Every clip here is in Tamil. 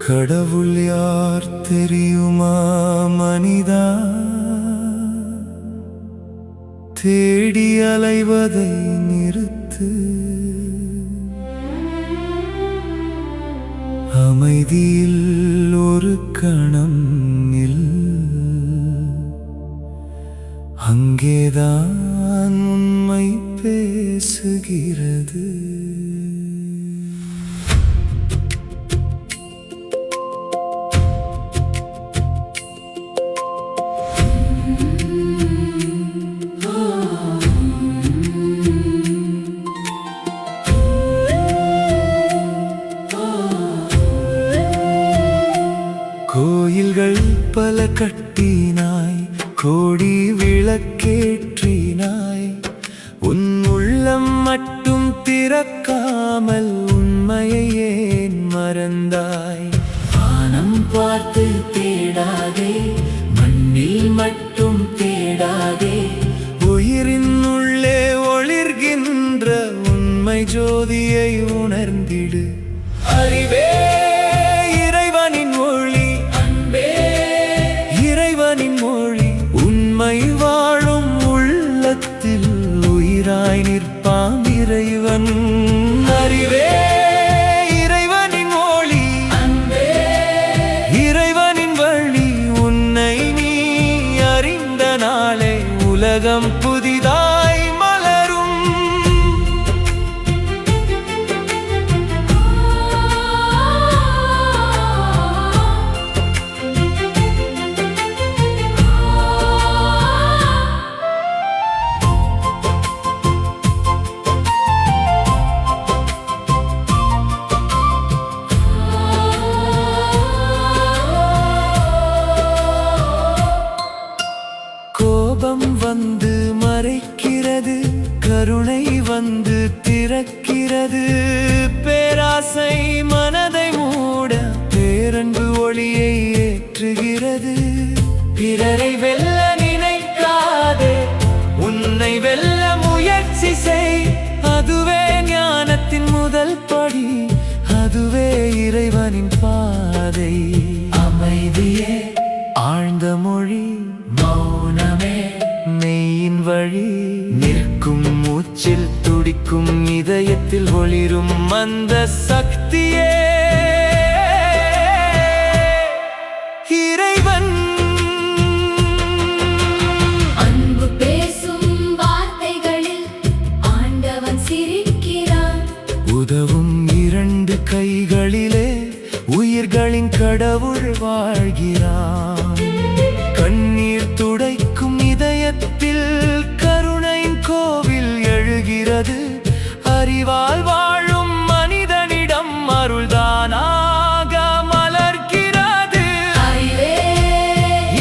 கடவுள் யார் தெரியுமா மனிதா? தேடி அலைவதை நிறுத்து, அமைதியில் ஒரு கணம் நில், அங்கேதான் உண்மை பேசுகிறது. கோயில்கள் பல கட்டினாய், கோடி விளக்கேற்றினாய், உன் உள்ளம் மட்டும் திறக்காமல் உண்மையை ஏன் மறந்தாய்? வானம் பார்த்து தேடாதே, மண்ணில் மட்டும் தேடாதே, உயிரின் உள்ளே ஒளிர்கின்ற உண்மை ஜோதியை உணர்ந்திடு. அறிவே இறைவனின் ஒளி, அன்பே இறைவனின் மொழி, உண்மை வாழும் உள்ளத்தில் உயிராய் நிற்பான் இறைவன். அறிவே இறைவனின் ஒளி, அன்பே இறைவனின் வழி, உன்னை நீ அறிந்த நாளே உலகம் புதிதாய் மலரும். கோபம் வந்து மறைக்கிறது, கருணை வந்து திறக்கிறது, பேராசை மனதை மூட பேரன்பு ஒளியை ஏற்றுகிறது. பிறரை வெல்ல நினைக்காதே, உன்னை வெல்ல முயற்சி செய், அதுவே ஞானத்தின் முதல் படி, அதுவே இறைவனின் பாதை. அமைதியே ஆழ்ந்த மொழி, மௌனமே மெய்யின் வழி, நிற்கும் மூச்சில் துடிக்கும் இதயத்தில் ஒளிரும் அந்த சக்தியே இறைவன். அன்பு பேசும் வார்த்தைகளில் ஆண்டவன் சிரிக்கிறான். உதவும் இரண்டு கைகளிலே உயிர்களின் கடவுள் வாழ்கிறான். கண்ணீர் துடைக்கும் இதயத்தில் கருணையின் கோவில் எழுகிறது. அறிவால் வாழும் மனிதனிடம் அருள்தானாக மலர்கிறது. அறிவே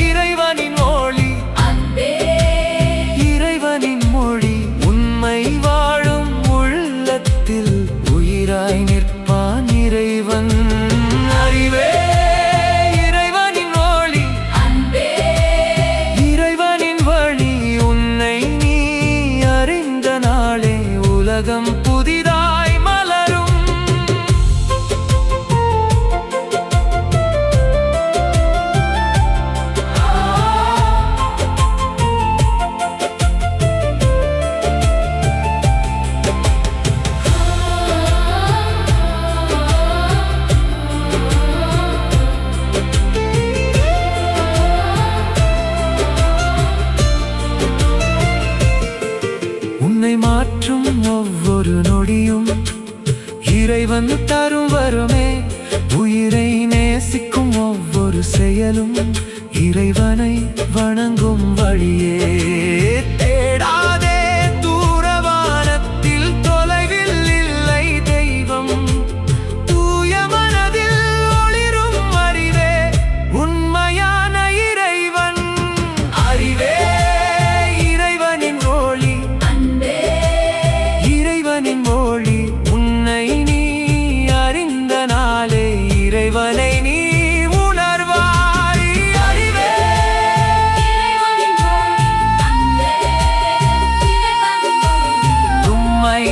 இறைவனின் ஒளி, அன்பே இறைவனின் மொழி, உண்மை வாழும் உள்ளத்தில் உயிராய் நிற்பான் இறைவன். அறிவே இறைவனின் ஒளி, அன்பே இறைவனின் வழி, உன்னை நீ அறிந்த நாளே உலகம் புதிதாய் மலரும். உன்னை மாற்றும் ஒவ்வொரு நொடியும் இறைவன் தரும் வருமே. உயிரை நேசிக்கும் ஒவ்வொரு செயலும் இறைவனை வணங்கும் வழியே. தேடாதே தூரவானத்தில், தொலைவில் இல்லை தெய்வம், தூய மனதில் ஒளிரும் அறிவே உண்மையான இறைவன். அறிவே இறைவனின் ஒளி, அன்பே இறைவனின் மொழி, உன்னை நீ அறிந்த நாளே இறைவனை நீ உணர்வாய். அறிவே இறைவனின் ஒளி, அன்பே இறைவனின் ஒளி, உண்மை